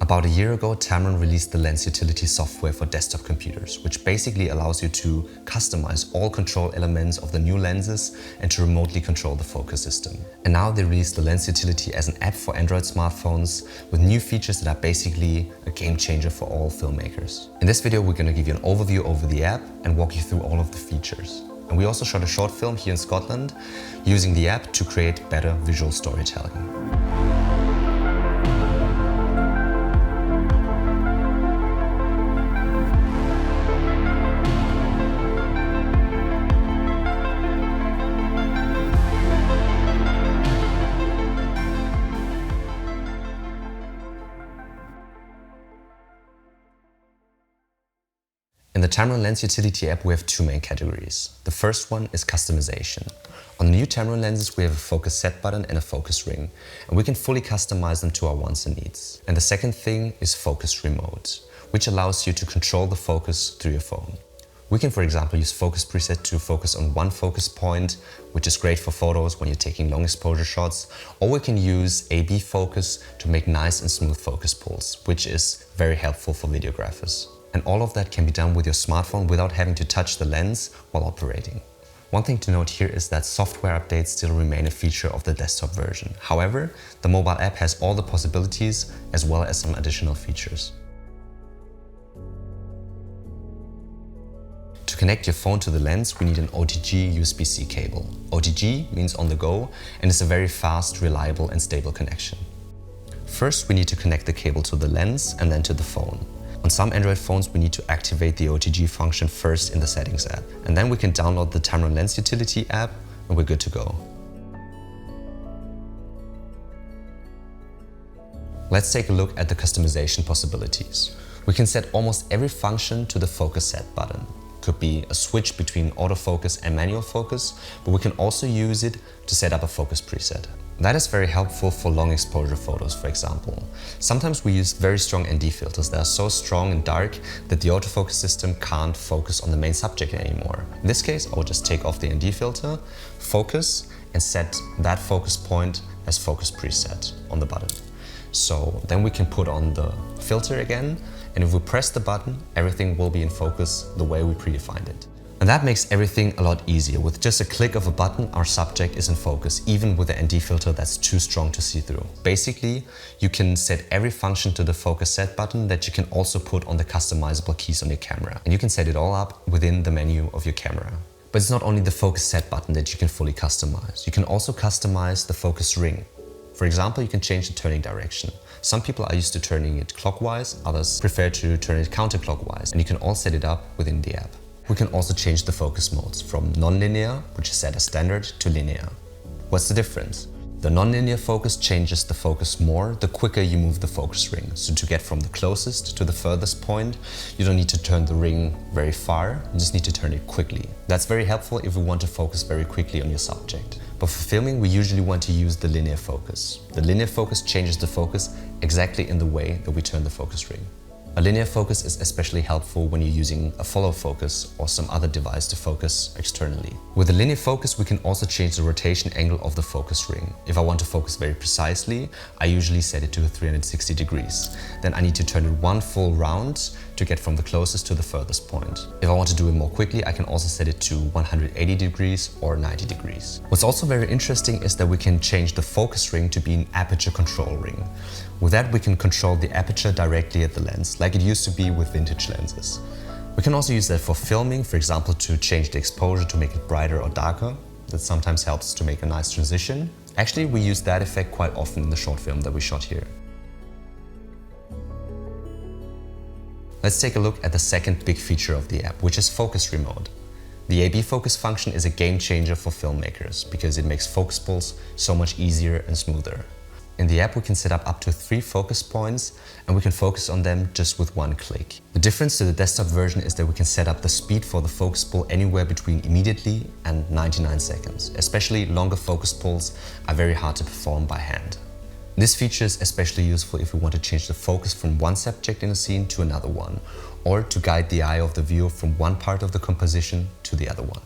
About a year ago, Tamron released the Lens Utility software for desktop computers, which basically allows you to customize all control elements of the new lenses and to remotely control the focus system. And now they released the Lens Utility as an app for Android smartphones with new features that are basically a game changer for all filmmakers. In this video, we're going to give you an overview over the app and walk you through all of the features. And we also shot a short film here in Scotland using the app to create better visual storytelling. In the TAMRON Lens Utility app, we have two main categories. The first one is customization. On the new TAMRON lenses, we have a focus set button and a focus ring, and we can fully customize them to our wants and needs. And the second thing is focus remote, which allows you to control the focus through your phone. We can, for example, use focus preset to focus on one focus point, which is great for photos when you're taking long exposure shots, or we can use A/B focus to make nice and smooth focus pulls, which is very helpful for videographers. And all of that can be done with your smartphone without having to touch the lens while operating. One thing to note here is that software updates still remain a feature of the desktop version. However, the mobile app has all the possibilities as well as some additional features. To connect your phone to the lens, we need an OTG USB-C cable. OTG means on the go and is a very fast, reliable and stable connection. First, we need to connect the cable to the lens and then to the phone. On some Android phones, we need to activate the OTG function first in the Settings app. And then we can download the TAMRON Lens Utility app and we're good to go. Let's take a look at the customization possibilities. We can set almost every function to the Focus Set button. Could be a switch between autofocus and manual focus, but we can also use it to set up a focus preset. That is very helpful for long exposure photos, for example. Sometimes we use very strong ND filters that are so strong and dark that the autofocus system can't focus on the main subject anymore. In this case, I'll just take off the ND filter, focus, and set that focus point as focus preset on the button. So then we can put on the filter again, and if we press the button, everything will be in focus the way we predefined it. And that makes everything a lot easier. With just a click of a button, our subject is in focus, even with the ND filter that's too strong to see through. Basically, you can set every function to the focus set button that you can also put on the customizable keys on your camera. And you can set it all up within the menu of your camera. But it's not only the focus set button that you can fully customize. You can also customize the focus ring. For example, you can change the turning direction. Some people are used to turning it clockwise, others prefer to turn it counterclockwise, and you can all set it up within the app. We can also change the focus modes from non-linear, which is set as standard, to linear. What's the difference? The non-linear focus changes the focus more the quicker you move the focus ring. So to get from the closest to the furthest point, you don't need to turn the ring very far, you just need to turn it quickly. That's very helpful if we want to focus very quickly on your subject. But for filming, we usually want to use the linear focus. The linear focus changes the focus exactly in the way that we turn the focus ring. A linear focus is especially helpful when you're using a follow focus or some other device to focus externally. With a linear focus, we can also change the rotation angle of the focus ring. If I want to focus very precisely, I usually set it to 360 degrees. Then I need to turn it one full round to get from the closest to the furthest point. If I want to do it more quickly, I can also set it to 180 degrees or 90 degrees. What's also very interesting is that we can change the focus ring to be an aperture control ring. With that, we can control the aperture directly at the lens, like it used to be with vintage lenses. We can also use that for filming, for example, to change the exposure to make it brighter or darker. That sometimes helps to make a nice transition. Actually, we use that effect quite often in the short film that we shot here. Let's take a look at the second big feature of the app, which is focus remote. The A/B focus function is a game changer for filmmakers because it makes focus pulls so much easier and smoother. In the app, we can set up to 3 focus points and we can focus on them just with one click. The difference to the desktop version is that we can set up the speed for the focus pull anywhere between immediately and 99 seconds. Especially longer focus pulls are very hard to perform by hand. This feature is especially useful if we want to change the focus from one subject in a scene to another one, or to guide the eye of the viewer from one part of the composition to the other one.